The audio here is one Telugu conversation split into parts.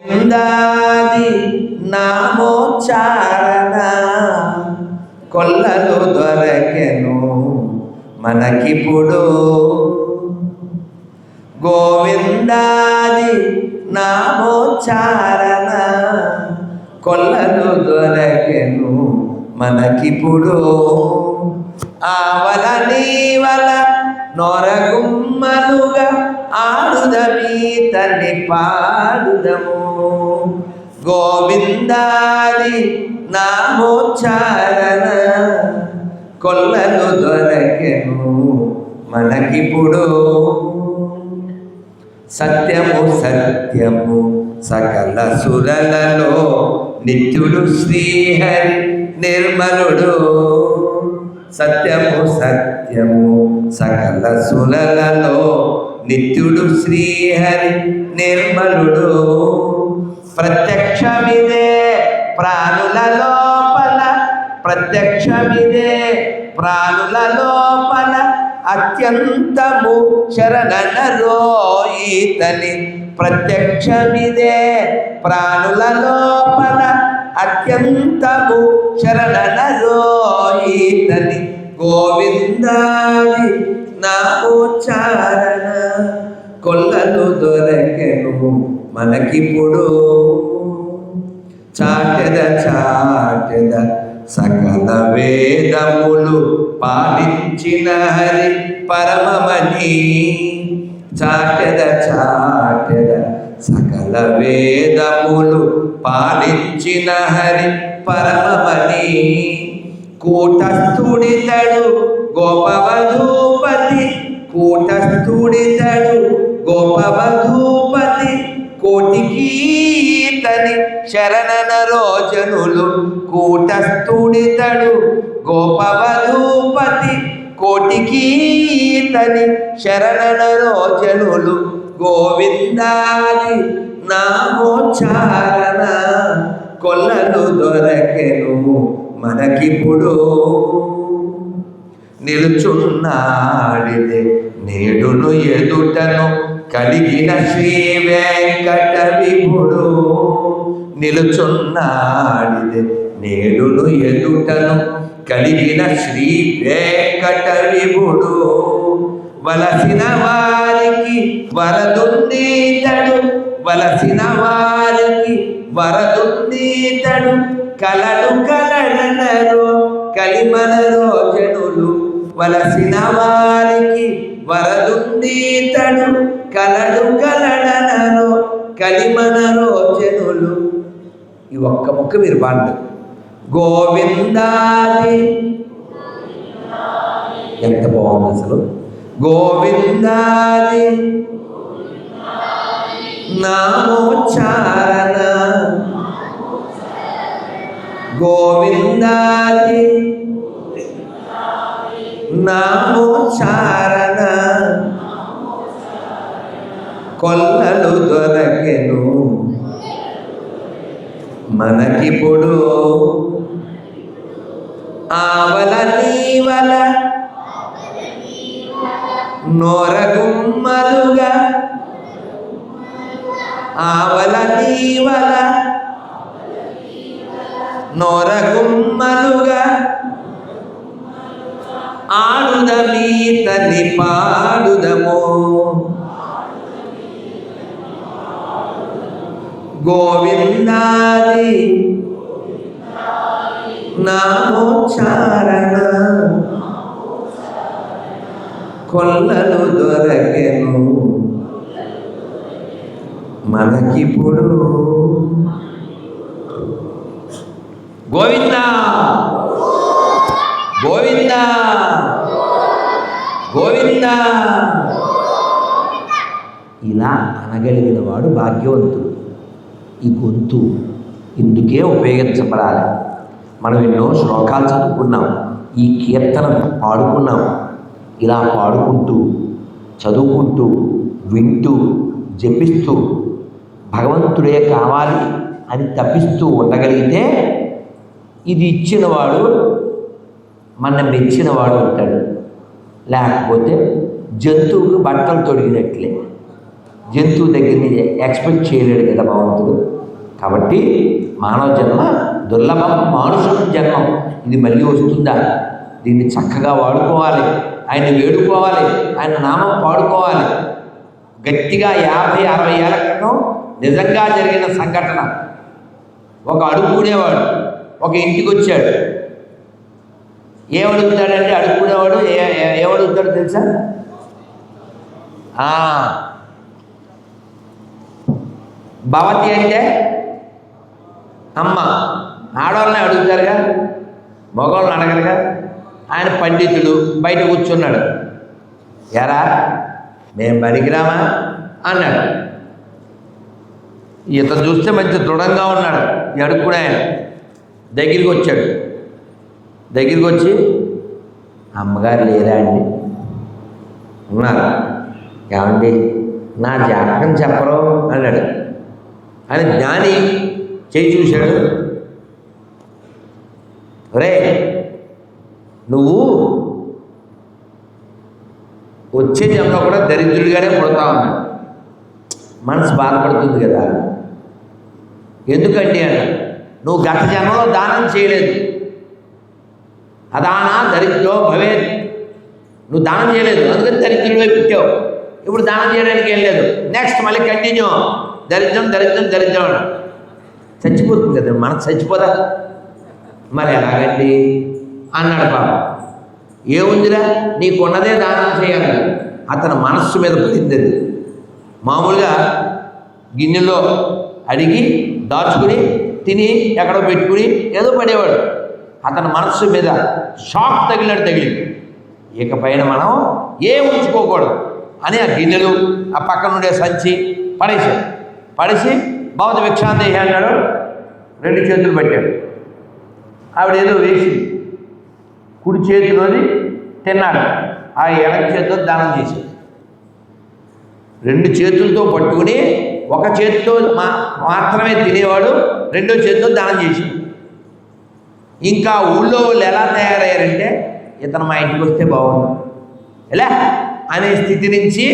గోవిందాది నామోచ్చారణ కొల్లలు దొరకెను మనకిప్పుడు. గోవిందాది నామోచ్చారణ కొల్లలు దొరకెను మనకిప్పుడు. ఆవల నీవల నొరగుమ్మలుగా ఆడుదమీతని పాడుదము. గోవిందాది నామోచ్చారణ కొల్లలు దొరకెను మనకిప్పుడు. సత్యము సత్యము సకల సురలలో నిత్యుడు శ్రీహరి నిర్మలుడు. సత్యము సత్యము సకల సురలలో నిత్యుడు శ్రీహరి నిర్మలుడు. ప్రత్యక్షమిదే ప్రాణుల లోపల, ప్రత్యక్షమిదే ప్రాణుల లోపల అత్యంతము శరణనరో ఈతని. ప్రత్యక్షమిదే ప్రాణుల లోపల అత్యంతము శరణనరో ఈతని. గోవిందాది నామోచ్చారణ కొల్లలు దొరకెను మనకిప్పుడు. చాటెద చాటెద సకల వేదములు పాలించిన హరి పరమమని. చాటెద చాటెద సకల వేదములు పాలించిన హరి పరమమని. కూటస్థుడితడు గోపవధూపతి, కూటస్థుడితడు గోపవధూపతి కోటికీతని శరణనరో జనులు. కూటస్థుడితడు గోపవధూపతి కోటికీతని శరణనరో జనులు. గోవిందాది నామోచ్చారణ కొల్లలు దొరకెను మనకిప్పుడు. నిలుచున్నాడిదే నేడును ఎదుటను కలిగిన శ్రీ వెంకట విభుడు. నిలుచున్నాడిదే నేడును ఎదుటను కలిగిన శ్రీ వెంకట విభుడు. వలసిన వారికి వరదుండీతడు, వలసిన వారికి వరదుండీతడు. కలడు కలడనరో కలిమనరో జనులు. వలసిన వారికి వరదుండీతడు, కలడు కలడనరో కలిమనరో జనులు. ఈ ఒక్క ముక్క మీరు పాడండి. గోవిందాది, ఎంత బాగుంది అసలు. గోవిందాది నామోచ్చారణ, గోవిందాది నామోచ్చారణ కొల్లలు దొరకెను మనకిప్పుడు. ఆవల నీవల నొరగుమ్మలుగా, ఆవల నీవల నొరగుమ్మలుగా ఆడుదమీతని పాడుదము. గోవిందాది నామోచ్చారణ కొల్లలు దొరకెను మనకిప్పుడు. గోవిందా గోవిందా గోవిందా ఇలా అనగలిగిన వాడు భాగ్యవంతుడు. ఈ గొంతు ఇందుకే ఉపయోగించబడాలి. మనం ఎన్నో శ్లోకాలు చదువుకున్నాం, ఈ కీర్తన పాడుకున్నాం. ఇలా పాడుకుంటూ, చదువుకుంటూ, వింటూ, జపిస్తూ భగవంతుడే కావాలి అని తప్పిస్తూ ఉండగలిగితే ఇది ఇచ్చినవాడు మన మెచ్చినవాడు ఉంటాడు. లేకపోతే జంతువుకు బట్టలు తొడిగినట్లే. జంతువు దగ్గర నుంచి ఎక్స్పెక్ట్ చేయలేడు కదా భగవంతుడు. కాబట్టి మానవ జన్మ దుర్లభం, మానుషం జన్మం. ఇది మళ్ళీ వస్తుందా? దీన్ని చక్కగా వాడుకోవాలి, ఆయన వేడుకోవాలి, ఆయన నామం పాడుకోవాలి. గట్టిగా 50-60 ఏళ్ల క్రితం నిజంగా జరిగిన సంఘటన. ఒక అడుక్కునేవాడు ఒక ఇంటికి వచ్చాడు. ఏమడుగుతాడంటే అడుక్కునేవాడు ఏమడుగుతాడు తెలుసా? భవతి అంటే అమ్మ. ఆడవాళ్ళని అడుగుతారుగా, మగవాళ్ళని అడగరుగా. ఆయన పండితుడు బయట కూర్చున్నాడు. ఎరా మేము పనికిరామా అన్నాడు. ఇతను చూస్తే మంచి దృఢంగా ఉన్నాడు. అడుక్కునే ఆయన దగ్గరికి వచ్చాడు. దగ్గరికి వచ్చి, అమ్మగారు లేరా అండి? ఉన్నారు. ఏమండి నా జాతకం చెప్పరు అన్నాడు. ఆయన జ్ఞాని చేయి చూశాడు. రే నువ్వు వచ్చే జన్మలో కూడా దరిద్రుడిగానే పుడతా ఉన్నాడు. మనసు బాధపడుతుంది కదా. ఎందుకంటే అన్న నువ్వు గత జన్మలో దానం చేయలేదు. అదానా దరిద్రో భవేత్. నువ్వు దానం చేయలేదు, అందుకని దరిద్రుడివై పుట్టావు. ఇప్పుడు దానం చేయడానికి ఏం లేదు. నెక్స్ట్ మళ్ళీ కంటిన్యూ. దరిద్రం దరిద్రం దరిద్రం అన్న చచ్చిపోతుంది కదా, మనకు చచ్చిపోదా? మరి ఎలాగండి అన్నాడు. పాప ఏముందిరా, నీకున్నదే దానం చేయాలి. అతని మనస్సు మీద పడింది అది. మామూలుగా గిన్నెలో అడిగి దాచుకుని తిని ఎక్కడో పెట్టుకుని ఏదో పడేవాడు. అతని మనస్సు మీద షాక్ తగిలినట్టు తగిలింది. ఇకపైన మనం ఏం ఉంచుకోకూడదు అని ఆ గిన్నెలు ఆ పక్కన ఉండే సంచి పడేశాడు. పడేసి భవతి భిక్షాందేహి అన్నాడు. 2 చేతులు పెట్టాడు. ఆవిడ ఏదో వేసి కుడి చేతిలోది తిన్నాడు. ఆ ఎడమ చేతితో దానం చేశాడు. 2 చేతులతో పట్టుకుని ఒక చేతితో మాత్రమే తినేవాడు, 2వ చేతితో దానం చేశాడు. ఇంకా ఊళ్ళో వాళ్ళు ఎలా తయారయ్యారంటే, ఇతను మా ఇంటికి వస్తే బాగుంది ఎలా అనే స్థితి నుంచి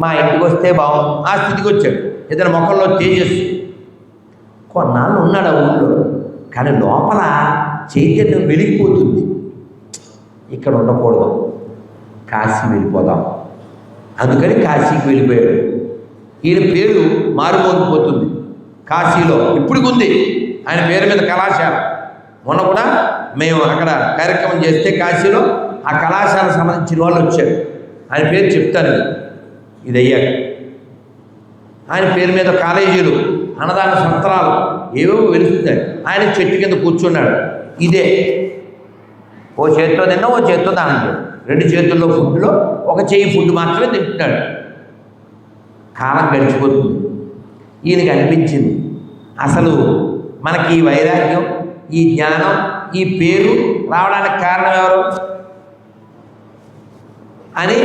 మా ఇంటికి వస్తే బాగుంది ఆ స్థితికి వచ్చాడు. ఇతని ముఖంలో తేజస్సు. కొన్నాళ్ళు ఉన్నాడు ఆ ఊళ్ళో, కానీ లోపల చైతన్యం వెలిగిపోతుంది. ఇక్కడ ఉండకూడదు, కాశీ వెళ్ళిపోదాం. అందుకని కాశీకి వెళ్ళిపోయాడు. ఈయన పేరు మారుమోగిపోతుంది కాశీలో. ఇప్పటికి ఉంది ఆయన పేరు మీద కళాశాల. మొన్న కూడా మేము అక్కడ కార్యక్రమం చేస్తే కాశీలో ఆ కళాశాలకు సంబంధించిన వాళ్ళు వచ్చారు. ఆయన పేరు చెప్తాను ఇది అయ్యాక. ఆయన పేరు మీద కాలేజీలు, అన్నదాన సత్రాలు ఏవో వెలుస్తున్నాయి. ఆయన చెట్టు కింద కూర్చున్నాడు. ఇదే ఓ చేతితో తిన్నా, ఓ చేతితో దానం చేయడం. 2 చేతుల్లో ఫుడ్లో ఒక చేయి ఫుడ్ మాత్రమే తింటున్నాడు. కాలం గడిచిపోతుంది. ఈయనకి అనిపించింది, అసలు మనకి ఈ వైరాగ్యం, ఈ జ్ఞానం, ఈ పేరు రావడానికి కారణం ఎవరు అని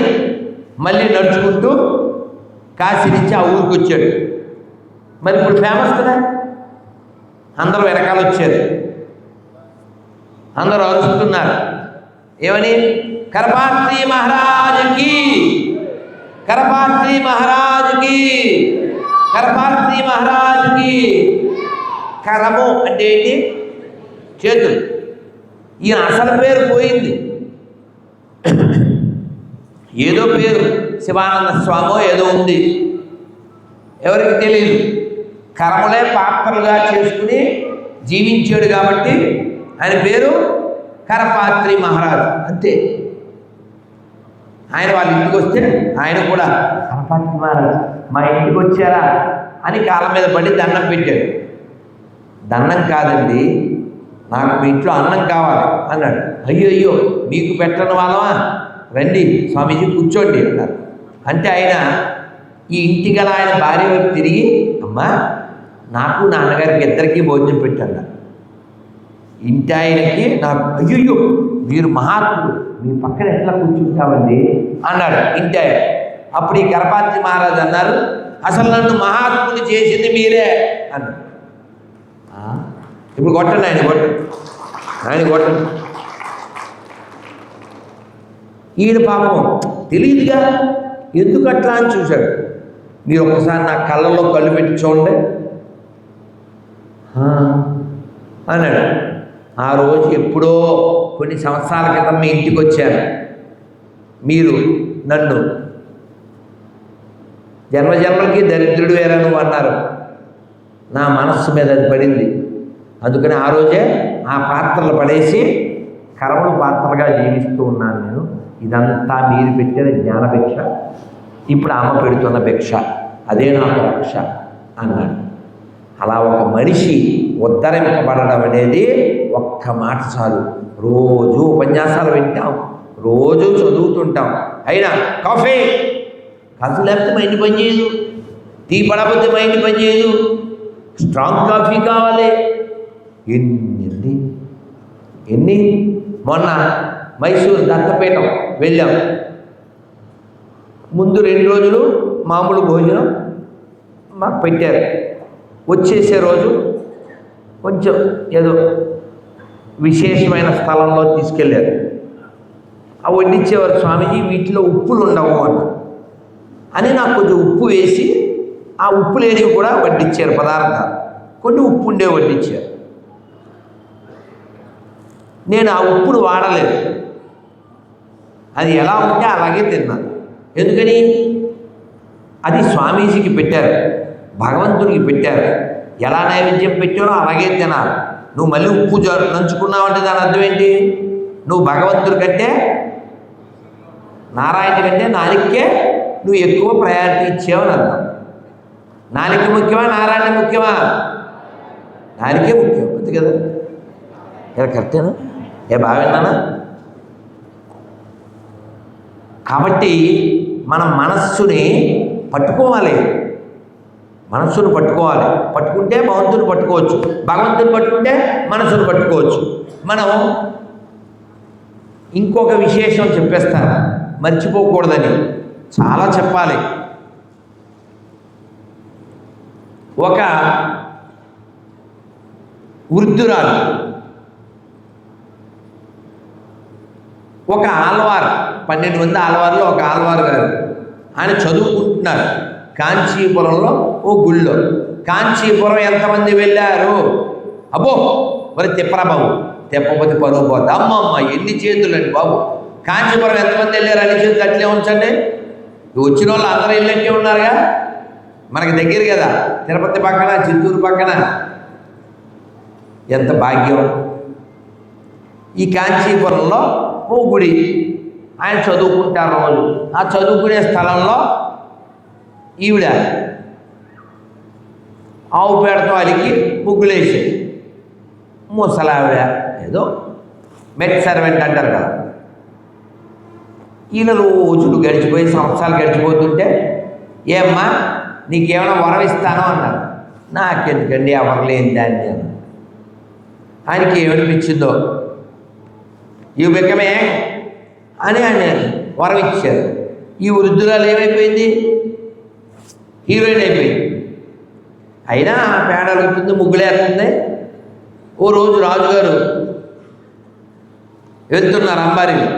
మళ్ళీ నడుచుకుంటూ కాశీ నుంచి ఆ ఊరికి వచ్చాడు. మరి ఇప్పుడు ఫేమస్ కదా, అందరూ వెనకాల వచ్చారు. అందరూ అరుస్తున్నారు. ఏమని? కరపాత్రి మహారాజుకి, కరపాత్రి మహారాజుకి, కరపాత్రి మహారాజుకి. కరము అంటే ఏంటి? చేతులు. ఈయన అసలు పేరు పోయింది. ఏదో పేరు శివానంద స్వామో ఏదో ఉంది, ఎవరికి తెలియదు. కరములే పాత్రలుగా చేసుకుని జీవించాడు కాబట్టి ఆయన పేరు కరపాత్రి మహారాజు అంతే. ఆయన వాళ్ళ ఇంటికి వస్తే ఆయన కూడా కరపాత్రి మహారాజు మా ఇంటికి వచ్చారా అని కాళ్ళ మీద పడి దండం పెట్టాడు. దండం కాదండి, నాకు మీ ఇంట్లో అన్నం కావాలి అన్నాడు. అయ్యో మీకు పెట్టని వాళ్ళమా, రండి స్వామీజీ కూర్చోండి అన్నారు. అంటే ఆయన ఈ ఇంటి గల ఆయన భార్య వైపు తిరిగి, అమ్మా నాకు నాన్నగారికి ఇద్దరికీ భోజనం పెట్టాను. ఇంటి ఆయనకి నాకు, అయ్యో మీరు మహాత్ముడు, మీ పక్కన ఎట్లా కూర్చుంటామండి అన్నాడు ఇంటి ఆయన. అప్పుడు ఈ కరపాత్రి మహారాజు అన్నారు, అసలు నన్ను మహాత్ముడు చేసింది మీరే అన్నారు. ఇప్పుడు కొట్టండి, ఆయన కొట్టండి, ఆయన కొట్టండి. ఈయన పాపం తెలియదుగా ఎందుకు అట్లా అని చూశాడు. మీరు ఒక్కసారి నా కళ్ళల్లో కళ్ళు పెట్టి చూడండి. అన్నాడు. ఆ రోజు ఎప్పుడో కొన్ని సంవత్సరాల క్రితం మీ ఇంటికి వచ్చాను. మీరు నన్ను జన్మజన్మలకి దరిద్రుడు వేరా నువ్వు అన్నారు. నా మనస్సు మీద అది పడింది. అందుకని ఆ రోజే ఆ పాత్రలు పడేసి కర్మలు పాత్రలుగా జీవిస్తూ ఉన్నాను నేను. ఇదంతా మీరు పెట్టిన జ్ఞానభిక్ష, ఇప్పుడు అమ్మ పెడుతున్న భిక్ష, అదే నాకు రక్ష అన్నాడు. అలా ఒక మనిషి ఉద్ధరింపబడడం అనేది ఒక్క మాట చాలు. రోజు ఉపన్యాసాలు వింటాం, రోజు చదువుతుంటాం, అయినా కాఫీ లేకపోతే మైండ్ పనిచేయదు, టీ పడకపోతే మైండ్ పనిచేయదు, స్ట్రాంగ్ కాఫీ కావాలి. ఎన్ని మొన్న మైసూరు దత్తపీఠం వెళ్ళాం. ముందు 2 రోజులు మామూలు భోజనం మాకు పెట్టారు. వచ్చేసే రోజు కొంచెం ఏదో విశేషమైన స్థలంలో తీసుకెళ్ళారు. ఆ వడ్డించేవారు, స్వామీజీ వీటిలో ఉప్పులు ఉండవు అని నాకు కొంచెం ఉప్పు వేసి ఆ ఉప్పు లేనివి కూడా వడ్డించారు పదార్థాలు. కొన్ని ఉప్పు ఉండే వడ్డించారు. నేను ఆ ఉప్పును వాడలేదు, అది ఎలా ఉంటే అలాగే తిన్నాను. ఎందుకని? అది స్వామీజీకి పెట్టారు, భగవంతుడికి పెట్టారు. ఎలా నైవేద్యం పెట్టారో అలాగే తినాలి. నువ్వు మళ్ళీ ఉప్పు నంచుకున్నావంటే దాని అర్థం ఏంటి? నువ్వు భగవంతుడి కంటే, నారాయణ కంటే నాలికే నువ్వు ఎక్కువ ప్రయారిటీ ఇచ్చావని అర్థం. నాలిక ముఖ్యమా, నారాయణ ముఖ్యమా? నాలికే ముఖ్యం, అంతే కదా? ఇలా కరెక్టేనా? బాగా విన్నానా? కాబట్టి మనం మనస్సుని పట్టుకోవాలి, మనస్సును పట్టుకోవాలి. పట్టుకుంటే భగవంతుని పట్టుకోవచ్చు, భగవంతుని పట్టుకుంటే మనస్సును పట్టుకోవచ్చు. మనం ఇంకొక విశేషం చెప్పేస్తాను, మర్చిపోకూడదని, చాలా చెప్పాలి. ఒక వృద్ధురాలు, ఒక ఆల్వార్, 12 మంది ఆల్వార్లో ఒక ఆల్వార్ గారు, ఆయన చదువుకుంటున్నారు కాంచీపురంలో ఓ గుళ్ళో. కాంచీపురం ఎంతమంది వెళ్ళారు? అబ్బో మరి తిప్పరా బాబు, తెప్పపోతే పరువు పోతే. అమ్మమ్మ ఎన్ని చేతులండి బాబు. కాంచీపురం ఎంతమంది వెళ్ళారు? అన్ని చేతులు అట్లే ఉంచండి. వచ్చిన వాళ్ళు అందరూ వెళ్ళట్టే ఉన్నారుగా, మనకి దగ్గర కదా, తిరుపతి పక్కన, చిత్తూరు పక్కన. ఎంత భాగ్యం. ఈ కాంచీపురంలో ఓ గుడి, ఆయన చదువుకుంటారు రోజు. ఆ చదువుకునే స్థలంలో ఈవిడ ఆవు పేడతో అలికి ముగ్గులేసి, ముసలావిడ ఏదో మెట్ సర్వెంట్ అంటారు కదా, ఈయన రోజులు గడిచిపోయి సంవత్సరాలు గడిచిపోతుంటే, ఏమ్మా నీకేమైనా వరం ఇస్తానో అన్నారు. నాకెందుకండి ఎవరు లేని దాన్ని అన్న. ఆయనకి ఏమనిపించిందో, యూ బికమ్ ఏ అని ఆయన వరం ఇచ్చారు. ఈ వృద్ధురాలు ఏమైపోయింది? హీరోయిన్ అయిపోయింది. అయినా పేడ అడుగుతుంది, ముగ్గులేస్తుంది. ఓ రోజు రాజుగారు వెళ్తున్నారు అంబారీలో.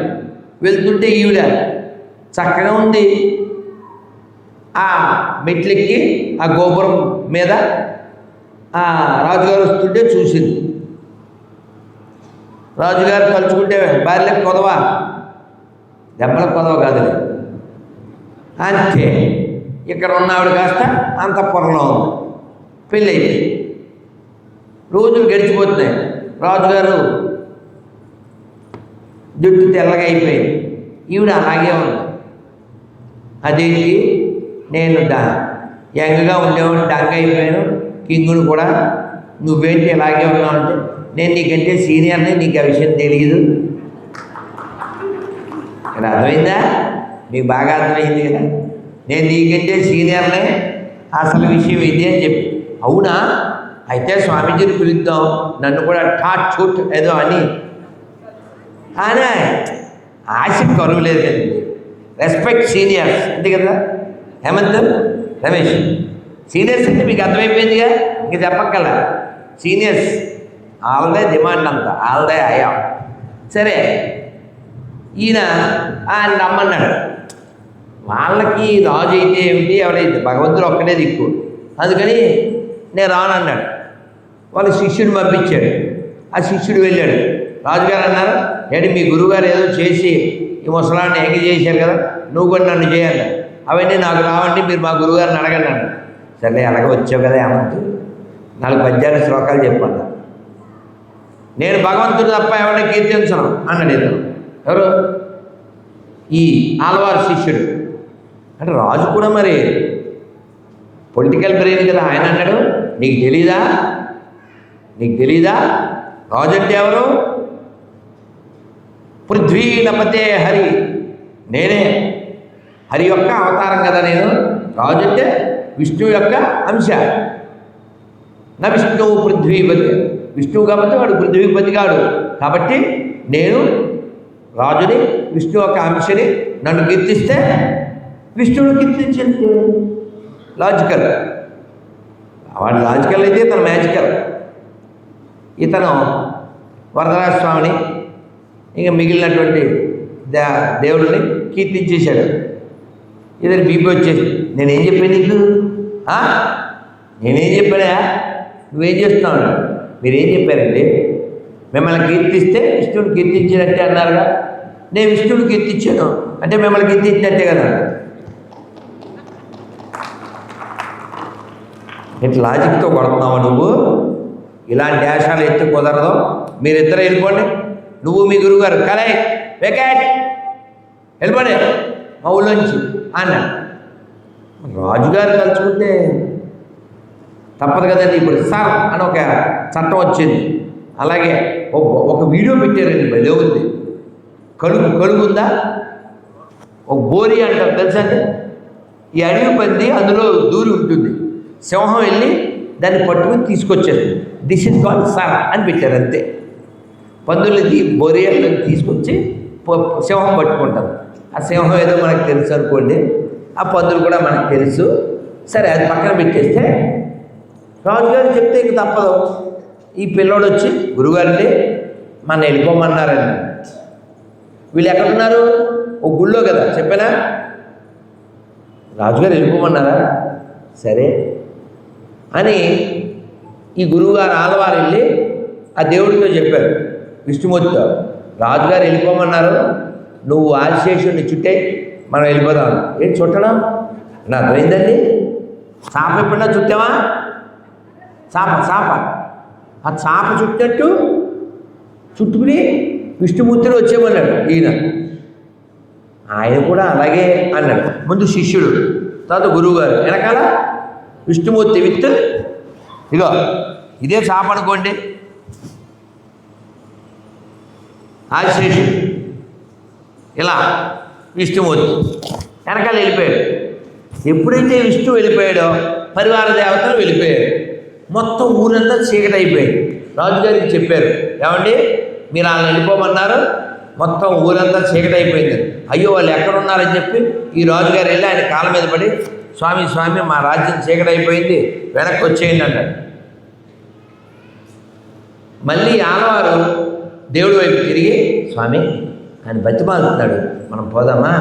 వెళ్తుంటే ఈవిడ చక్కగా ఉంది. ఆ మెట్లెక్కి ఆ గోపురం మీద ఆ రాజుగారు వస్తుంటే చూసింది. రాజుగారు తలుచుకుంటే భార్యలకు కొదవా, దెబ్బలకు కొదవ కాదు అంతే. ఇక్కడ ఉన్నవాడు కాస్త అంతఃపురంలో ఉంది. పెళ్ళి అయిపోయింది. రోజులు గడిచిపోతున్నాయి. రాజుగారు జుట్టు తెల్లగా అయిపోయింది, ఈవిడ అలాగే ఉంది. అదేంటి, నేను యంగ్గా ఉండేవాడిని డంగ్ అయిపోయాను, కింగుని కూడా, నువ్వేంటి ఇలాగే ఉన్నావు అంటే, నేను నీకంటే సీనియర్ని, నీకు ఆ విషయం తెలియదు. ఇక్కడ అర్థమైందా? మీకు బాగా అర్థమైంది కదా, నేను నీకంటే సీనియర్నే, అసలు విషయం ఇది అని చెప్పి. అవునా, అయితే స్వామీజీని పిలుద్దాం, నన్ను కూడా టాట్ చూట్ ఏదో అని ఆశ కరువు లేదు కదండి. రెస్పెక్ట్ సీనియర్స్, అంతే కదా హేమంత్, రమేష్? సీనియర్స్ అంటే మీకు అర్థమైపోయిందిగా, ఇంక చెప్పక్కల. సీనియర్స్ ఆల్దే డిమాండ్ అంతా, ఆల్దే అయ్యా. సరే, ఈయన ఆయన రమ్మన్నాడు. వాళ్ళకి రాజు అయితే ఏమిటి, ఎవరైతే భగవంతుడు ఒక్కడే దిక్కు, అందుకని నేను రానన్నాడు. వాళ్ళ శిష్యుడిని పంపించాడు. ఆ శిష్యుడు వెళ్ళాడు. రాజుగారు అన్నారు, ఏంటి మీ గురువుగారు ఏదో చేసి ఈ ముసలాన్ని ఎంగి చేశారు కదా, నువ్వు కూడా నన్ను చేయాలి, అవన్నీ నాకు రావండి, మీరు మా గురువుగారిని అడగండి అన్నాడు. సరే అలాగే వచ్చావు కదా ఏమంటూ 4 పద్యాలు శ్లోకాలు చెప్పాను. నేను భగవంతుడు తప్ప ఎవరిని కీర్తించను అన్నాడు ఇతను. ఎవరు? ఈ ఆలవారి శిష్యుడు. అంటే రాజు కూడా మరి పొలిటికల్ బ్రెయిన్ కదా. ఆయన అన్నాడు, నీకు తెలీదా రాజు అంటే ఎవరు? పృథ్వీనపతే హరి, నేనే హరి యొక్క అవతారం కదా నేను. రాజు అంటే విష్ణువు యొక్క అంశ. నా విష్ణువు పృథ్వీపతి, విష్ణువు కాబట్టి వాడు పృథ్వీపతి కాడు. కాబట్టి నేను రాజుని, విష్ణువు యొక్క అంశని. నన్ను కీర్తిస్తే విష్ణువుని కీర్తించింది. లాజికల్. వాడు లాజికల్ అయితే ఇతను మ్యాజికల్. ఇతను వరదరాజస్వామిని ఇంకా మిగిలినటువంటి దేవుడిని కీర్తించేశాడు. ఇతను బీపీ వచ్చేసి, నేనేం చెప్పాను నీకు? నేనేం చెప్పానా? నువ్వేం చేస్తున్నావు? మీరేం చెప్పారండి? మిమ్మల్ని కీర్తిస్తే విష్ణువుని కీర్తించినట్టే అన్నారుగా. నేను విష్ణువుని కీర్తించాను అంటే మిమ్మల్ని కీర్తించినట్టే కదా. ఇట్లా లాజిక్తో కొడుతున్నావు నువ్వు. ఇలాంటి వేషాలు ఎత్తి కుదరదు. మీరిద్దరు వెళ్ళిపోండి, నువ్వు మీ గురువుగారు. కలే వెకెట్ వెళ్ళిపోండి మా ఊళ్ళోంచి అన్నాడు. రాజుగారు తలుచుకుంటే తప్పదు కదండి. ఇప్పుడు సార్ అని ఒక చట్టం వచ్చింది. అలాగే ఒక వీడియో పెట్టారండి, భలే ఉంది. కలుగు ఉందా? ఒక బోరి అంటారు తెలుసా అండి? ఈ అడవి పంది అందులో దూరి ఉంటుంది. సింహం వెళ్ళి దాన్ని పట్టుకుని తీసుకొచ్చేది. దిస్ ఇస్ కాల్డ్ సార్ అని పెట్టారు అంతే. పందులది బోరియల్లో తీసుకొచ్చి సింహం పట్టుకుంటారు. ఆ సింహం ఏదో మనకు తెలుసు అనుకోండి, ఆ పందులు కూడా మనకు తెలుసు. సరే అది పక్కన పెట్టేస్తే రాజుగారు చెప్తే ఇంక తప్పదు. ఈ పిల్లోడు వచ్చి, గురుగారండి మన వెళ్ళిపోమన్నారండి. వీళ్ళు ఎక్కడున్నారు? ఓ గుళ్ళో కదా చెప్పానా. రాజుగారు వెళ్ళిపోమన్నారా? సరే అని ఈ గురువుగారు ఆలవారు వెళ్ళి ఆ దేవుడితో చెప్పారు, విష్ణుమూర్తితో, రాజుగారు వెళ్ళిపోమన్నారు, నువ్వు ఆదిశేషుడిని చుట్టే మనం వెళ్ళిపోదాం. ఏంటి చుట్టడం? నా అర్థమైందండి. చాప ఎప్పుడన్నా చుట్టావా? చాప ఆ చాప చుట్టినట్టు చుట్టుకుని విష్ణుమూర్తిని వచ్చేయమన్నాడు ఈయన. ఆయన కూడా అలాగే అన్నాడు. ముందు శిష్యుడు, తర్వాత గురువుగారు, వెనకాల విష్ణుమూర్తి విత్ ఇగో ఇదే చాప అనుకోండి. ఆదిశేషుడు ఇలా విష్ణుమూర్తి వెనకాల వెళ్ళిపోయాడు. ఎప్పుడైతే విష్ణువు వెళ్ళిపోయాడో పరివార దేవతలు వెళ్ళిపోయాడు. మొత్తం ఊరంతా చీకటి అయిపోయింది. రాజుగారికి చెప్పారు, ఏమండి మీరు వాళ్ళని వెళ్ళిపోమన్నారు, మొత్తం ఊరంతా చీకటి అయిపోయింది. అయ్యో వాళ్ళు ఎక్కడున్నారని చెప్పి ఈ రాజుగారు వెళ్ళి ఆయన కాళ్ళ మీద పడి, స్వామి మా రాజ్యం చీకటి అయిపోయింది, వెనక్కి వచ్చేయండి అన్నాడు. మళ్ళీ ఆలవారు దేవుడి వైపు తిరిగి, స్వామి ఆయన బతిమాలుతున్నాడు, మనం పోదామా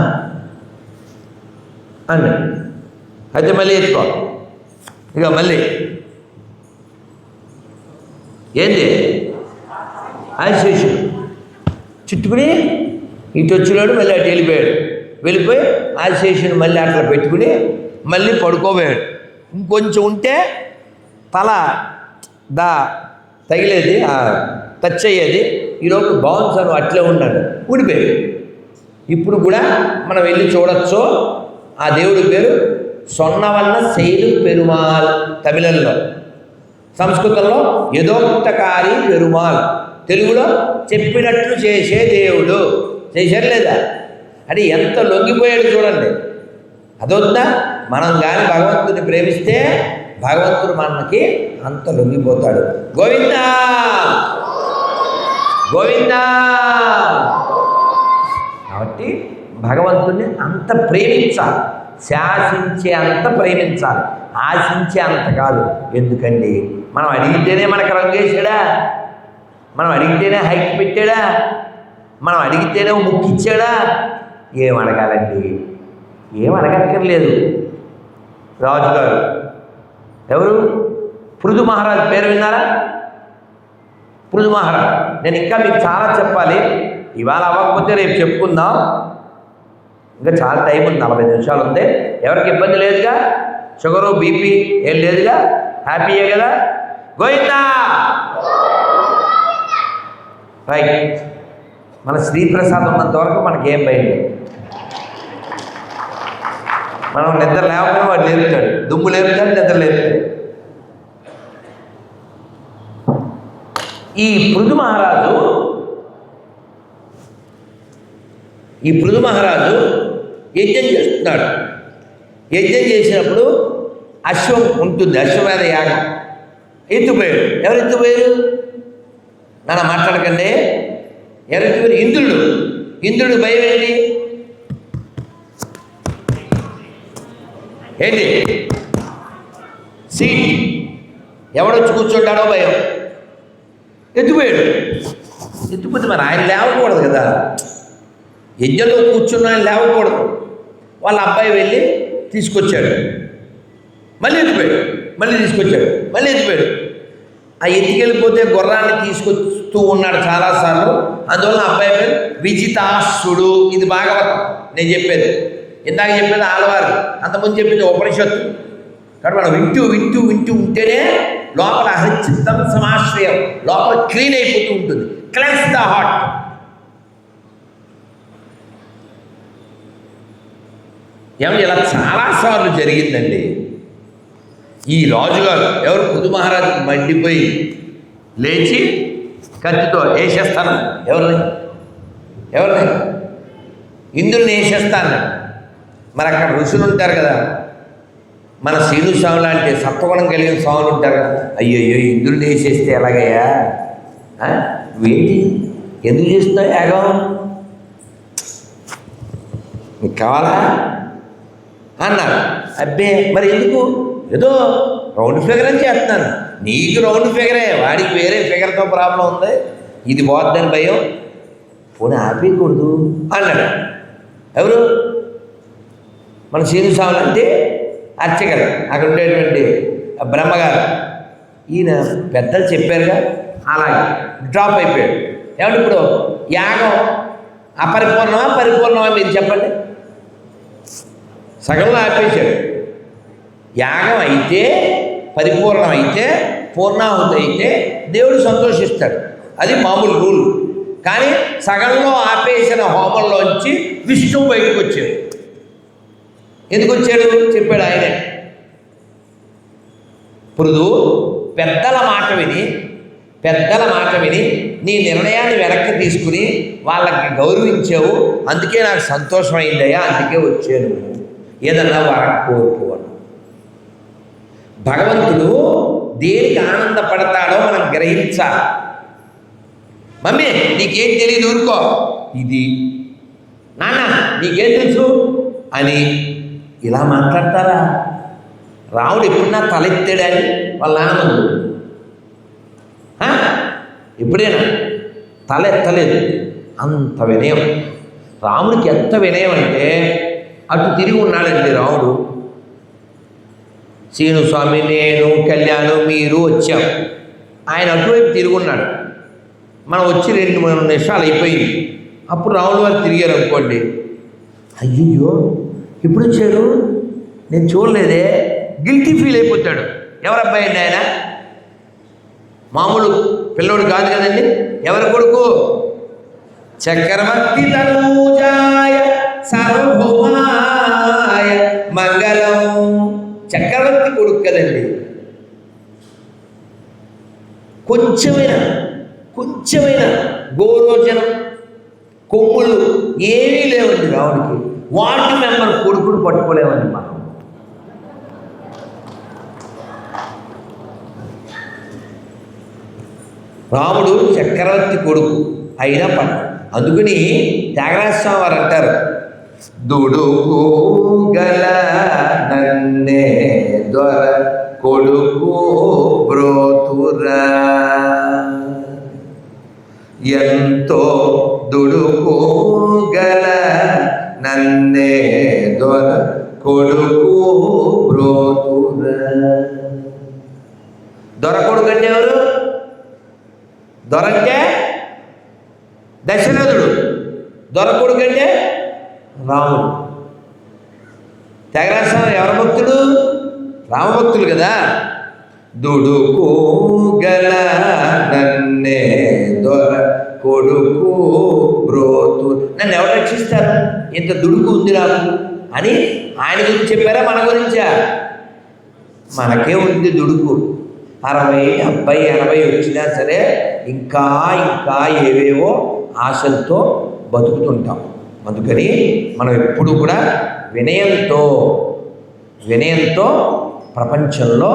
అన్నాడు. అయితే మళ్ళీ ఎత్తుకో, ఇక మళ్ళీ ఏంది ఆదిశేషుడు చుట్టుకుని ఇటు వచ్చినాడు, మళ్ళీ అటు వెళ్ళిపోయి ఆదిశేషుని మళ్ళీ అట్లా పెట్టుకుని మళ్ళీ పడుకోబోయాడు. ఇంకొంచెం ఉంటే తల తగిలేది, టచ్ అయ్యేది. ఈరోజు బాగుంది అట్లే ఉన్నాడు, ఊడిపోయాడు. ఇప్పుడు కూడా మనం వెళ్ళి చూడొచ్చు. ఆ దేవుడి పేరు సొన్నవన్న శైలు పెరుమాల్, తమిళంలో. సంస్కృతంలో యథోక్తకారి పెరుమాల్, తెలుగులో చెప్పినట్లు చేసే దేవుడు. చేశారు లేదా? అంటే ఎంత లొంగిపోయాడు చూడండి. అదొద్దా? మనం కానీ భగవంతుని ప్రేమిస్తే భగవంతుడు మనకి అంత లొంగిపోతాడు. గోవిందా గోవిందా. కాబట్టి భగవంతుని అంత ప్రేమించాలి, శాసించే అంత ప్రేమించాలి, ఆశించే అంత కాదు. ఎందుకండి మనం అడిగితేనే మనకు రంగేశాడా, మనం అడిగితేనే హైక్ పెట్టాడా, మనం అడిగితేనే ముక్కిచ్చాడా? ఏం అడగాలండి? ఏం అడగక్కర్లేదు. రాజుగారు ఎవరు? పృథు మహారాజు పేరు విన్నారా? పృథు మహారాజు. నేను ఇంకా మీకు చాలా చెప్పాలి, ఇవాళ అవ్వకపోతే రేపు చెప్పుకుందాం. ఇంకా చాలా టైం ఉంది, 40 నిమిషాలు ఉంది. ఎవరికి ఇబ్బంది లేదుగా, షుగరు బీపీ ఏం లేదుగా, హ్యాపీయే కదా, గోయిందా. రైట్. మన శ్రీప్రసాద్ ఉన్నంత వరకు మనకేం భయం లేదు. మనం నిద్ర లేకపోయినా వాడు లేపుతాడు, దుమ్ము లేపుతాడు, నిద్ర లేపుతాడు. ఈ పృథు మహారాజు యజ్ఞం చేస్తున్నాడు. యజ్ఞం చేసినప్పుడు అశ్వం ఉంటుంది, అశ్వమేధ యాగం. ఎత్తుపోయాడు. ఎవరు ఎత్తుపోయారు? నాన్న మాట్లాడకండి. ఎవరు ఎత్తుపోయారు? ఇంద్రుడు. ఇంద్రుడు భయం ఏంటి? సీట్ ఎవడొచ్చి కూర్చుంటాడో భయం. ఎత్తుపోయాడు. ఎత్తుపోతే మరి ఆయన లేవకూడదు కదా, యజ్ఞంలో కూర్చున్న ఆయన లేవకూడదు. వాళ్ళ అబ్బాయి వెళ్ళి తీసుకొచ్చాడు, మళ్ళీ ఎత్తిపోయాడు, మళ్ళీ తీసుకొచ్చాడు, మళ్ళీ ఎత్తిపోయాడు. ఆ ఎత్తికెళ్ళిపోతే గుర్రాన్ని తీసుకొస్తూ ఉన్నాడు చాలాసార్లు. అందువల్ల అబ్బాయి పేరు విజితాసుడు. ఇది భాగవతం నేను చెప్పేది, ఇందాక చెప్పేది ఆలవారు, అంతకుముందు చెప్పింది ఉపనిషత్తు. కాబట్టి మనం వింటూ వింటూ వింటూ ఉంటేనే లోపల హరిచిత్తం సమాశ్రయం, లోపల క్లీన్ అయిపోతూ ఉంటుంది. Cleanse the heart. ఏమన్నా ఇలా చాలాసార్లు జరిగిందండి. ఈ రాజుగారు ఎవరు? పృథు మహారాజు మండిపోయి లేచి కత్తితో వేసేస్తాను. ఎవరిని? ఇంద్రుని వేసేస్తాను. మరి అక్కడ ఋషులు ఉంటారు కదా, మన శ్రీను స్వామి లాంటి సత్వగుణం కలిగిన స్వాములు ఉంటారు కదా. అయ్యయ్యో, ఇంద్రుని వేసేస్తే ఎలాగయ్యా, నువ్వేంటి, ఎందుకు చేస్తున్నావు యాగం, నీకు కావాలా అన్నారు. అబ్బే మరి ఎందుకు, ఏదో రౌండ్ ఫిగర్ అని చేస్తున్నాను. నీకు రౌండ్ ఫిగరే, వాడికి వేరే ఫిగర్తో ప్రాబ్లం ఉంది, ఇది పోద్దని భయం, పోనీ ఆపేయకూడదు అన్నాడు. ఎవరు? మన శ్రీను స్వామి అంటే అర్చకుడు, అక్కడ ఉండేటువంటి బ్రహ్మగారు. ఈయన పెద్దలు చెప్పారుగా, అలాగే డ్రాప్ అయిపోయాడు. ఏమంటే ఇప్పుడు యాగం అపరిపూర్ణమా పరిపూర్ణమా మీరు చెప్పండి? సగంలో ఆపేశాడు. యాగం అయితే పరిపూర్ణం అయితే, పూర్ణాహుతి అయితే దేవుడు సంతోషిస్తాడు, అది మామూలు రూల్. కానీ సగంలో ఆపేసిన హోమంలోంచి విష్ణువు బయటకు వచ్చాడు. ఎందుకు వచ్చాడు చెప్పాడు ఆయనే. పృథు పెద్దల మాట విని నీ నిర్ణయాన్ని వెనక్కి తీసుకుని వాళ్ళకి గౌరవించావు, అందుకే నాకు సంతోషమైందయ్యా, అందుకే వచ్చాను, ఏదన్నా వరం కోరుకో. భగవంతుడు దేనికి ఆనందపడతాడో మనం గ్రహించాలి. మమ్మీ నీకేం తెలియదు ఊరుకో, ఇది నాన్న నీకేం తెలుసు అని ఇలా మాట్లాడతారా? రాముడు ఎప్పుడన్నా తలెత్తాడని వాళ్ళ నాన్న ఎప్పుడైనా తల ఎత్తలేదు. అంత వినయం రాముడికి. ఎంత వినయం అంటే అటు తిరిగి ఉన్నాడండి రాముడు. శ్రీను స్వామి, నేను, కళ్యాణం, మీరు వచ్చాం. ఆయన అటువైపు తిరిగి ఉన్నాడు. మనం వచ్చి 2-3 నిమిషాలు అయిపోయింది. అప్పుడు రాముడు వారు తిరిగారు అనుకోండి, అయ్యో ఎప్పుడు వచ్చారు నేను చూడలేదే, గిల్టీ ఫీల్ అయిపోతాడు. ఎవరబ్బాయి అండి ఆయన? మామూలు పిల్లోడు కాదు కదండి. ఎవరి కొడుకు? చక్రవర్తి తనూజాయ సార్వభౌమాయ మంగళం. చక్రవర్తి కొడుకు కదండి. కొంచెమైన గోరోజనం, కొమ్ములు ఏమీ లేవండి రావుడికి. వార్డు మెంబర్ కొడుకును పట్టుకోలేమండి మనం. రాముడు చక్రవర్తి కొడుకు అయినా అందుకని త్యాగరాజస్వామి వారు అంటారు, దుడుకు గల నన్నే దొర కొడుకు బ్రోతురా, ఎంతో దుడుకు గల నన్నే దొర కొడుకు బ్రోతురా. దొర కొడుకు అంటే ఎవరు? దొరంటే దశరథుడు, దొరకొడుకంటే రాముడు. త్యాగరాజస్వామి ఎవరి భక్తుడు? రామభక్తులు కదా. దుడుకు గల నన్నే దొర కొడుకు బ్రోతు, నన్ను ఎవరు రక్షిస్తారు, ఇంత దుడుకు ఉంది నాకు అని ఆయన గురించి చెప్పారా మన గురించా? మనకే ఉంది దుడుకు. 60, 70, 80 వచ్చినా సరే ఇంకా ఇంకా ఏవేవో ఆశలతో బతుకుతుంటాం. అందుకని మనం ఎప్పుడు కూడా వినయంతో ప్రపంచంలో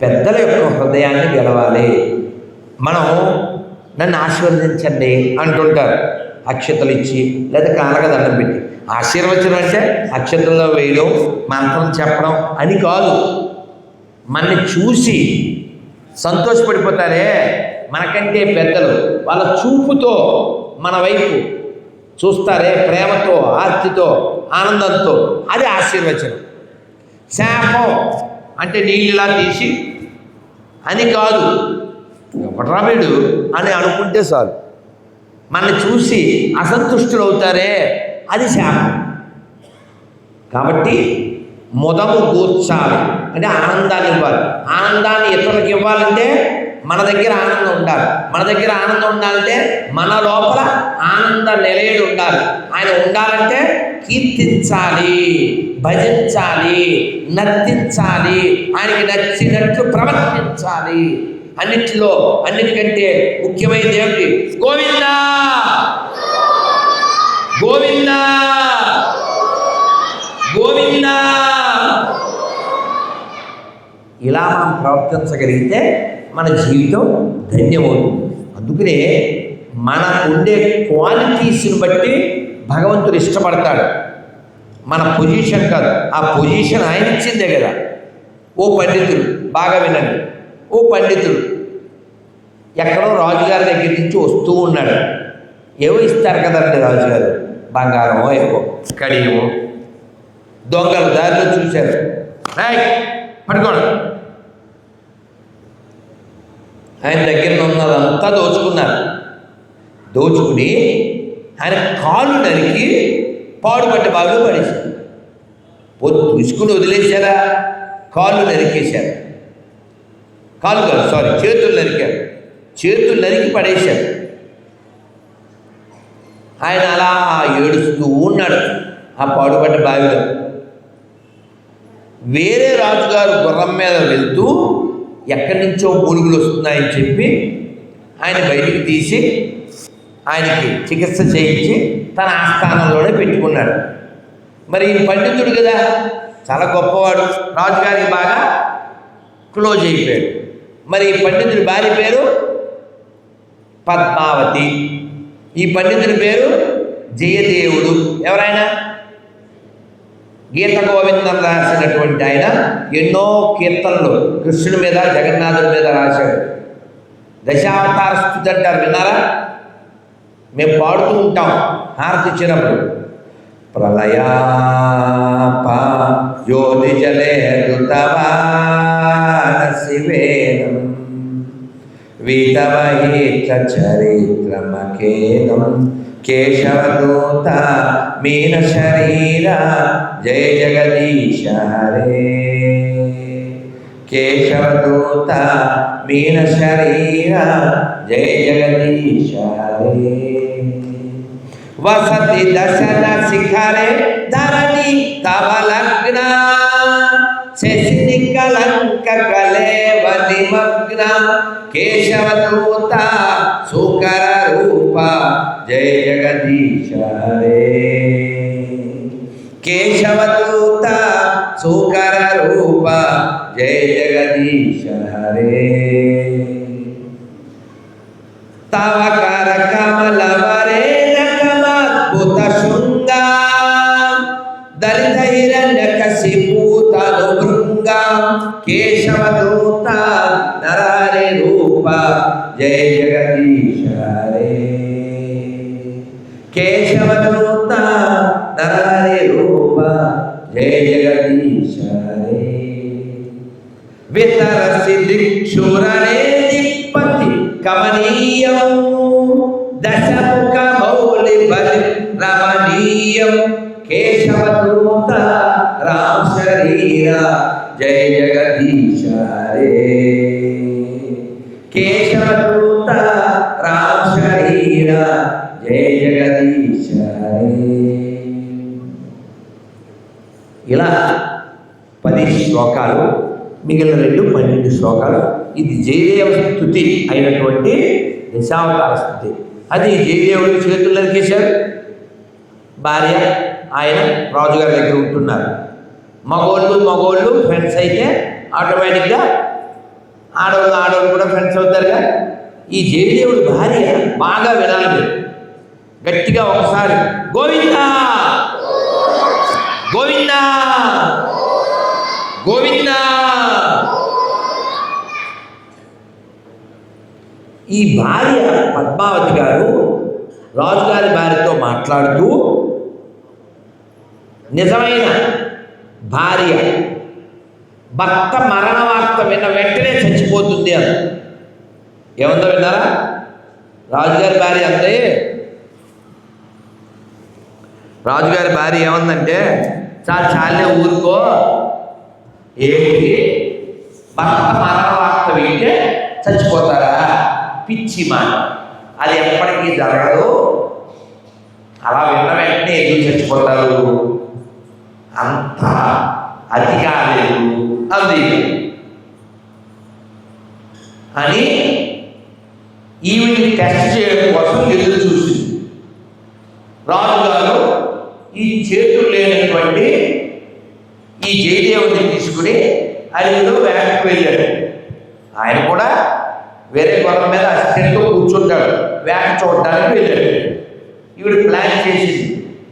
పెద్దల యొక్క హృదయాన్ని గెలవాలి. మనం నన్ను ఆశీర్వదించండి అంటుంటారు, అక్షతలు ఇచ్చి లేదా కాళ్ళకి దండం పెట్టి. ఆశీర్వచనం అంటే అక్షతల్లో వేయడం, మంత్రం చెప్పడం అని కాదు. మనని చూసి సంతోషపడిపోతారే మనకంటే పెద్దలు, వాళ్ళ చూపుతో మన వైపు చూస్తారే, ప్రేమతో, ఆర్తితో, ఆనందంతో, అది ఆశీర్వచనం. శాపం అంటే నీళ్ళలా తీసి అని కాదు, ఒకట్రాబీడు అని అనుకుంటే చాలు. మనల్ని చూసి అసంతుష్టులు అవుతారే, అది శాపం. కాబట్టి మొదము కూర్చాలి అంటే ఆనందాన్ని ఇవ్వాలి. ఆనందాన్ని ఇతరులకు ఇవ్వాలంటే మన దగ్గర ఆనందం ఉండాలి. మన దగ్గర ఆనందం ఉండాలంటే మన లోపల ఆనంద నిలయుడు ఉండాలి. ఆయన ఉండాలంటే కీర్తించాలి, భజించాలి, నర్తించాలి, ఆయనకి నచ్చినట్లు ప్రవర్తించాలి. అన్నిటికంటే ముఖ్యమైనది ఏమిటి? గోవిందా గోవిందా గోవిందా. ఇలా మనం ప్రవర్తించగలిగితే మన జీవితం ధన్యమవుతుంది. అందుకనే మనకు ఉండే క్వాలిటీస్ని బట్టి భగవంతుడు ఇష్టపడతాడు, మన పొజిషన్ కాదు. ఆ పొజిషన్ ఆయన ఇచ్చిందే కదా. ఓ పండితుడు, బాగా వినండి, ఓ పండితుడు ఎక్కడో రాజుగారి దగ్గర నుంచి వస్తూ ఉన్నాడు. ఏవో ఇస్తారు కదండి రాజుగారు, బంగారమో ఏవో కడియమో. దొంగలు దారిలో చూశారు, పట్టుకోండి. ఆయన దగ్గర ఉన్నదంతా దోచుకున్నారు. దోచుకుని ఆయన కాళ్ళు నరికి పాడుపడ్డ బావిలో పడేశారు. తీసుకుని వదిలేశారా? కాళ్ళు నరికేశారు. కాళ్ళు కాదు, చేతులు నరికారు. చేతులు నరికి పడేశారు. ఆయన అలా ఏడుస్తూ ఉన్నాడు ఆ పాడుపడ్డ బావిలో. వేరే రాజుగారు గుర్రం మీద వెళ్తూ ఎక్కడి నుంచో మూలుగులు వస్తున్నాయని చెప్పి ఆయన బయటికి తీసి ఆయనకి చికిత్స చేయించి తన ఆస్థానంలోనే పెట్టుకున్నాడు. మరి పండితుడు కదా, చాలా గొప్పవాడు, రాజుగారికి బాగా క్లోజ్ అయిపోయాడు. మరి పండితుడి భార్య పేరు పద్మావతి, ఈ పండితుడి పేరు జయదేవుడు. ఎవరైనా గీత గోవిందం రాసినటువంటి ఆయన ఎన్నో కీర్తనలు కృష్ణుడి మీద, జగన్నాథుడి మీద రాశాడు. దశావతార స్తుతి అంటారు, విన్నారా? మేము పాడుతూ ఉంటాం హారతి ఇచ్చినప్పుడు. ప్రళయాప జ్యోతి జలే ఋతవాన శివేదం వీతవహీత చరిత్రమకేదం కేశవదూత మీన శరీర జయ జగదీశ హరే. కేశవదూత మీన శరీర జయ జగదీశ హరే. వసతి దశన శిఖరే ధరణి తవ లగ్న శశిని కలంక కలేవ నిమగ్న కేశవదూత సుకర రూప జయ జగదీశ హరే. కేశవదూత సుకర రూప జయ జగదీశ హరే. తవ కర కమల వరే అద్భుత శృంగ దళిత హిరణ్య కశిపూత భృంగ కేశవదూత నరహరి రూప జయ జగదీశ హరే. కేశవదూత నరహరి రూప జయ జగదీశ హరే. వితరసి దిక్షురనే దిక్పతి కమనీ జయదేయం కేశవదూత రామ శరీర జయ జగదీశ రే కేశవదూత రామ శరీర జయ జగదీశ రే. ఇలా 10 శ్లోకాలు, మిగిలిన 2 12 శ్లోకాలు. ఇది జయదేవ స్తుతి అయినటువంటి దశావతార స్థుతి. అది జయదేవుడు చేతులు నరికేశారు. భార్య ఆయన రాజుగారి దగ్గర ఉంటున్నారు. మగోళ్ళు ఫ్రెండ్స్ అయితే ఆటోమేటిక్గా ఆడవాళ్ళు కూడా ఫ్రెండ్స్ అవుతారుగా. ఈ జయదేవుడు భార్య బాగా వినాలి, గట్టిగా ఒకసారి గోవిందా గోవిందా గోవిందా. ఈ భార్య పద్మావతి గారు రాజుగారి భార్యతో మాట్లాడుతూ, నిజమైన భార్య భర్త మరణ వార్త విన్న వెంటనే చచ్చిపోతుంది అని ఏముందో విన్నారా? రాజుగారి భార్య అంటే, రాజుగారి భార్య ఏమందంటే, చాలే ఊరుకో, ఏంటి భర్త మరణ వార్త వింటే చచ్చిపోతారా? పిచ్చి మాట, అది ఎప్పటికీ జరగదు. అలా విన్న వెంటనే ఎందుకు చచ్చిపోతారు? అంత అతి కాలేదు అది అని ఈవిని టెస్ట్ చేయడం కోసం ఎదురు చూసింది. రాజుగారు ఈ చేతులు లేనటువంటి ఈ జయదేవుని తీసుకుని అడవిలో వేటకు వెళ్ళాడు. ఆయన కూడా వేరే గుర్రం మీద అసిస్టెంట్తో కూర్చుంటాడు, వేట చూడడానికి వెళ్ళాడు. ఈవిడ ప్లాన్ చేసింది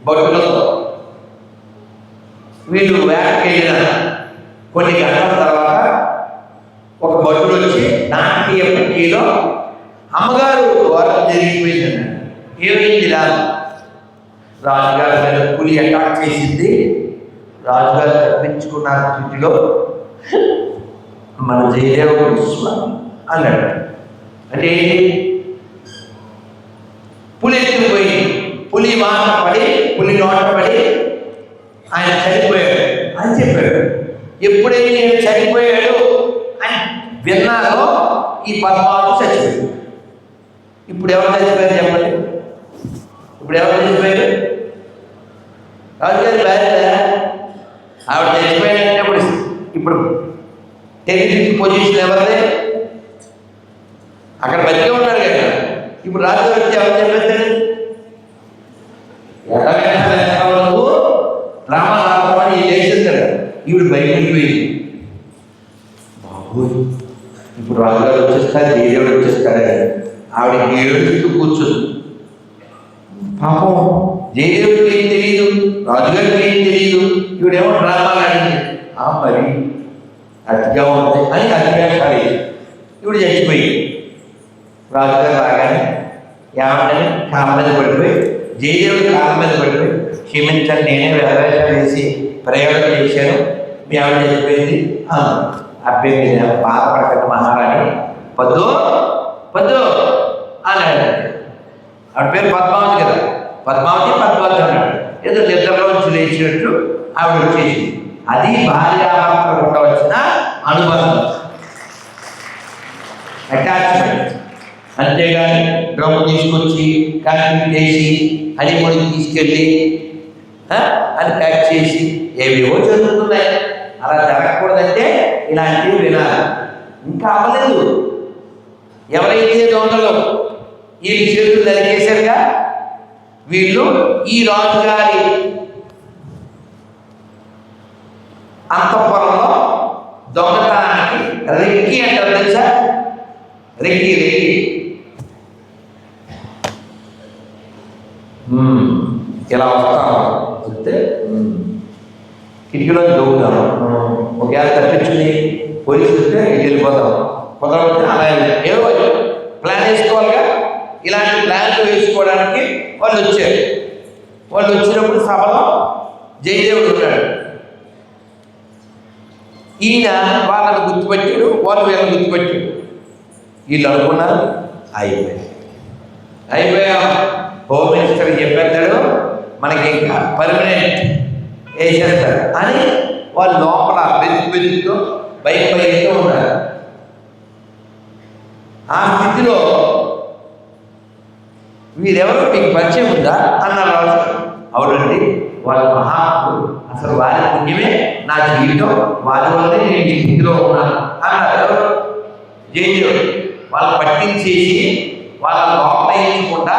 భటులతో. వీళ్ళు వేటకి వెళ్ళిన కొన్ని గంటల తర్వాత ఒక భటుడు వచ్చి నాట్య పట్టీలో అమ్మగారు వారం జరిగిపోయింది. ఏమైంది రాదు? రాజుగారి మీద పులి అటాక్ చేసింది, రాజుగారు తప్పించుకున్నారు స్థితిలో, మన జయదేవుడు స్వామి అన్నాడు. అంటే ఏంటి? పులి ఎత్తుకుపోయి పులి మాట పడి పులి నోట పడి ఆయన చనిపోయాడు అని చెప్పాడు. ఎప్పుడైతే నేను చనిపోయాడు అని విన్నారో ఈ పద్మావతి చచ్చిపోయాడు. ఇప్పుడు ఎవరు చచ్చిపోయారు చెప్పండి? ఇప్పుడు ఎవరు చచ్చిపోయారు? రాజుగారి భార్య ఆవిడ చచ్చిపోయినప్పుడు ఇప్పుడు టెక్నిక్ పొజిషన్ ఎవరిదే? అక్కడ బతికే ఉన్నాడు కదా. ఇప్పుడు రాజుగారు వచ్చి ఎవరు చెప్పేస్తాడు? నువ్వు రామారామని చేసింది కదా. ఈవిడ బయటపోయింది. బాబు ఇప్పుడు రాజుగారు వచ్చేస్తారు, జయదేవుడు వచ్చేస్తారు. ఆవిడకి ఏడుస్తూ కూర్చుంది. పాపం జయదేవుడికి ఏం తెలియదు, రాజుగారికి ఏం తెలియదు. ఈవిడేమో డ్రామాలు ఆడింది. మరి అతిగా ఉంది అని అతిగా కాదు. ఈవిడ చచ్చిపోయింది. రాజుగారు రాగానే ఏమంటే కాళ్ళ మీద పడిపోయి, జయదేవుడి కాళ్ళ మీద పడిపోయి, క్షమించండి నేనే వేరేషాలు వేసి ప్రయోగం చేశాను, మీ ఆవిడ చచ్చిపోయింది. అబ్బాయి మీద బాధపడకండి మహారాణి, పద్దు పద్దు అన్నాడు. ఆవిడ పేరు పద్మావతి కదా, పద్మావతి అన్నాడు. ఏదో నిద్రలోంచి లేచినట్లు ఆవిడ వచ్చేసింది. అది భార్యాభర్తలు ఉండవలసిన అనుబంధం, అటాచ్మెంట్. అంతేగాని డ్రమ్ము తీసుకొచ్చి కంప్లీట్ చేసి హనీమూన్కి తీసుకెళ్ళి అని ప్యాక్ చేసి ఏవేవో జరుగుతున్నాయి. అలా జరగకూడదంటే ఇలాంటివి వినాలి. ఇంకా అవ్వలేదు. ఎవరైతే దొంగలో వీళ్ళు చేతులు నరికేశారుగా, వీళ్ళు ఈ రాజుగారి అంతఃపురంలో దొంగతనానికి రెక్కి అంటారు తెలుసా? రెక్కి ఇలా వస్తాం వస్తే కిటికీలో దొంగతాం. ఒకవేళ తప్పించుకుని పోలీసు వస్తే వెళ్ళిపోతాం, కుదరబట్టి అలా ఏదో ప్లాన్ వేసుకోవాలిగా. ఇలాంటి ప్లాన్లు వేసుకోవడానికి వాళ్ళు వచ్చారు. వాళ్ళు వచ్చినప్పుడు సభలో జయదేవుడు ఉన్నాడు. ఈయన వాళ్ళని గుర్తుపెట్టాడు, వాళ్ళు వీళ్ళని గుర్తుపెట్టాడు. వీళ్ళు అనుకున్నారు అయిపోయా హోమ్ మినిస్టర్ చెప్పేస్తాడు, మనకి ఇంకా పర్మనెంట్ వేసేస్తారు అని వాళ్ళు లోపల వెతుకుతూ భయపడుతూ ఉన్నారు. ఆ స్థితిలో వీరెవరు మీకు పరిచయం ఉందా అన్నారు రాజు. అవునండి, వాళ్ళ మహాత్ములు, అసలు వారి పుణ్యమే నా జీవితం, వారి వల్లే నేను ఈ స్థితిలో ఉన్నాను అన్నారు. జైలు వాళ్ళు పట్టించేసి వాళ్ళ లోపలేయకుండా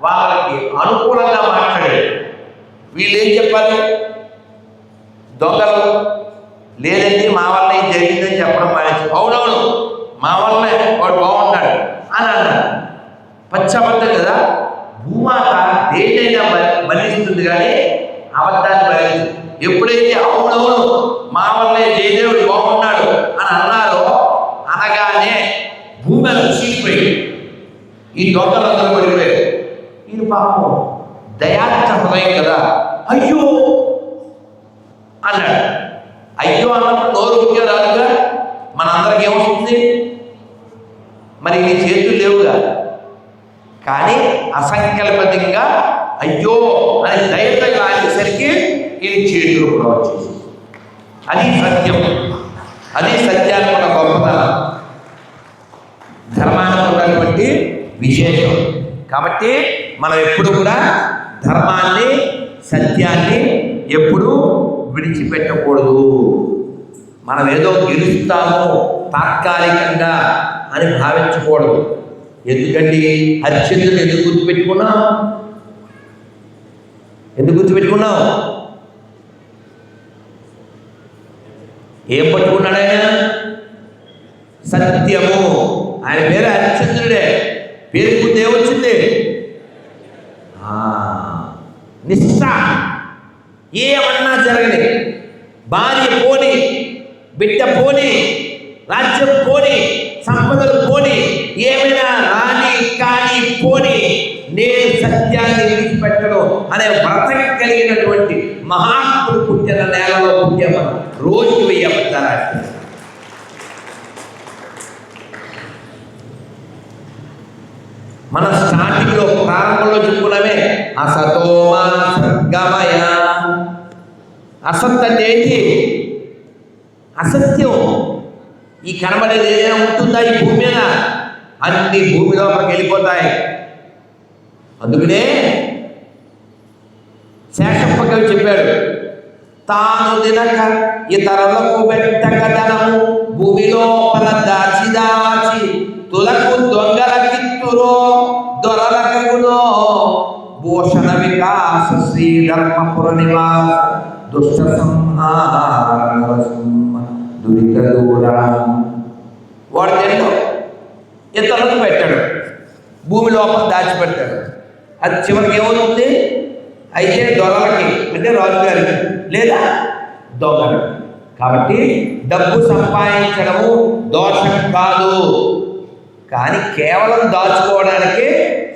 వాళ్ళకి అనుకూలంగా మాట్లాడాడు. వీళ్ళు ఏం చెప్పాలి? దొంగలు లేదండి మా వల్ల ఏం జరిగిందని చెప్పడం మానేసి, అవునవును మా వల్లనే వాడు బాగున్నాడు అని అన్నాడు. పచ్చబద్ధం కదా. భూమాత దేన్నైనా బలిస్తుంది కానీ అబద్ధాన్ని బలిస్తుంది. ఎప్పుడైతే అవునవును మా వల్లే జయదేవుడు బాగున్నాడు అని అన్నారో అనగానే భూమి అంతా చీలిపోయింది. ఈ దొంగలందరూ పడిపోయారు. ఇది పాపం దయాచ హృదయం కదా, అయ్యో అన్నాడు. అయ్యో అన్నప్పుడు నోరు ముఖ్యం రాదుగా, మనందరికి ఏమవుతుంది? మరి నీ చేతులు లేవుగా. కానీ అసంకల్పితంగా అయ్యో అని దయతో లాగేసరికి ఇది చేతులు కూడా వచ్చేసి, అది సత్యం. అది సత్యానికి ఉన్న గొప్పతనం, ధర్మానికి ఉన్నటువంటి విశేషం. కాబట్టి మనం ఎప్పుడు కూడా ధర్మాన్ని, సత్యాన్ని ఎప్పుడూ విడిచిపెట్టకూడదు. మనం ఏదో గెలుస్తాము తాత్కాలికంగా అని భావించకూడదు. ఎందుకండి హరిశ్చంద్రుని ఎందుకు గుర్తుపెట్టుకున్నావు? ఎందుకు గుర్తుపెట్టుకున్నావు? ఏం పట్టుకున్నాడు ఆయన? సత్యము. ఆయన పేరు హరిశ్చంద్రుడే. పేరు ముందు ఏమొచ్చింది? నిష్ఠ. ఏమన్నా జరగని, భార్య పోని, బిడ్డ పోని, రాజ్యం పోని, సంపదలు పోని, ఏమైనా రాని కానీ పోని, నేను సత్యాన్ని విడిచిపెట్టను అనే వ్రతం కలిగినటువంటి మహాత్ముడు పుట్టిన నేలలో పుట్టాము. రోజుకి 1000 అబద్ధాలు. మన స్టార్టింగ్లో ప్రారంభంలో చెప్పుకున్నామే అసతోమా సద్గమయ. అసత్ అంటే ఏంటి? అసత్యం. ఈ కనబడేది ఏదైనా ఉంటుందా ఈ భూమి మీద? అన్ని భూమి లోపలికి వెళ్ళిపోతాయి. అందుకనే శేషప్ప కవి చెప్పాడు, తాను తినక ఇతరులకు పెట్టక ధనము భూమి లోపల దాచి దాచి తులకు దొంగల కిత్తురో దొరలకగునో భూషణ వికాస శ్రీ ధర్మపుర నివాస దుష్ట సంహార దురిత దూరా. వాడు తింటాడు, ఇతరులకు పెట్టాడు, భూమి లోపల దాచిపెడతాడు. అది చివరికి ఏమవుతుంది? అయితే దొరలకి అంటే రాజుగారికి లేదా దొంగలు. కాబట్టి డబ్బు సంపాదించడము దోషం కాదు, కానీ కేవలం దాచుకోవడానికి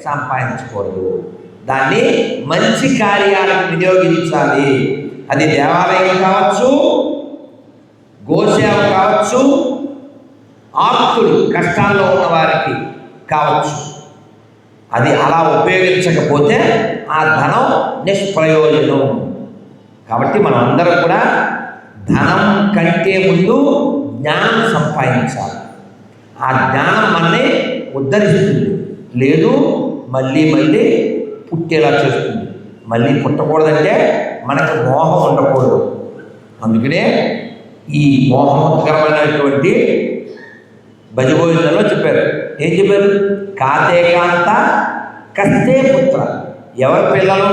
సంపాదించకూడదు. దాన్ని మంచి కార్యాలకు వినియోగించాలి. అది దేవాలయం కావచ్చు, గోసేవ కావచ్చు, ఆప్తులు కష్టాల్లో ఉన్న వారికి కావచ్చు. అది అలా ఉపయోగించకపోతే ఆ ధనం నిష్ప్రయోజనం. కాబట్టి మనం అందరం కూడా ధనం కంటే ముందు జ్ఞానం సంపాదించాలి. ఆ జ్ఞానం మనల్ని ఉద్ధరిస్తుంది, లేదు మళ్ళీ మళ్ళీ పుట్టేలా చేస్తుంది. మళ్ళీ పుట్టకూడదంటే మనకు మోహం ఉండకూడదు. అందుకనే ఈ మోహకరమైనటువంటి భజగోవిందంలో చెప్పారు. ఏం చెప్పారు? కాతే కాంత కస్తే పుత్ర. ఎవరు పిల్లలు,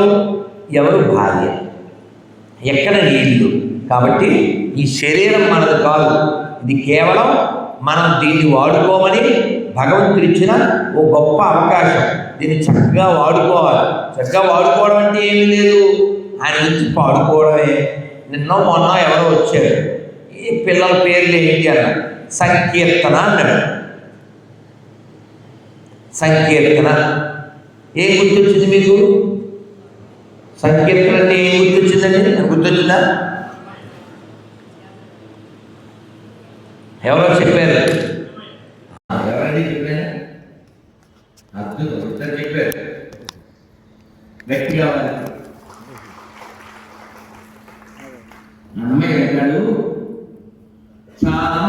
ఎవరు భార్య, ఎక్కడ నీళ్ళు. కాబట్టి ఈ శరీరం మనది కాదు, ఇది కేవలం మనం దీన్ని వాడుకోమని భగవంతుడు ఇచ్చిన ఓ గొప్ప అవకాశం. దీన్ని చక్కగా వాడుకోవాలి. చక్కగా వాడుకోవడం అంటే ఏమీ లేదు, ఆయన నుంచి పాడుకోవడమే. నిన్న మొన్న ఎవరో వచ్చారు, ఈ పిల్లల పేర్లు ఏంటి అన్న, సంకీర్తన అన్నాడు. సంకీర్తన ఏం గుర్తొచ్చింది మీకు? సంకీర్తన అంటే ఏం గుర్తొచ్చిందండి? గుర్తొచ్చిందా? ఎవరో చెప్పారు, ఎవరండి చెప్పారు? అద్భుతం, ఇద్దరు చెప్పారు. గట్టిగా అన్నమయ్య అంటాడు, చాలా